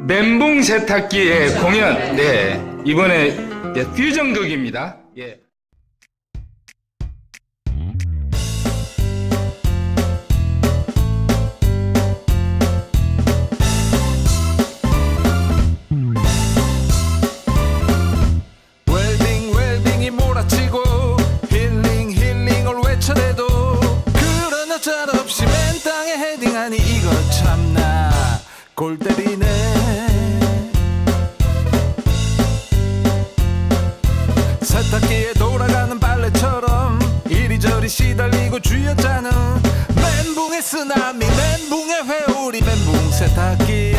멘붕 세탁기의 공연, 네, 이번에 퓨전극입니다. 예. 웰빙이 몰아치고 힐링을 외쳐대도 그런 여짤 없이 맨 땅에 헤딩하니 이거 참나 골 때리네. 세탁기에 돌아가는 빨래처럼 이리저리 시달리고 쥐어짜는 멘붕의 쓰나미, 멘붕의 회오리, 멘붕 세탁기.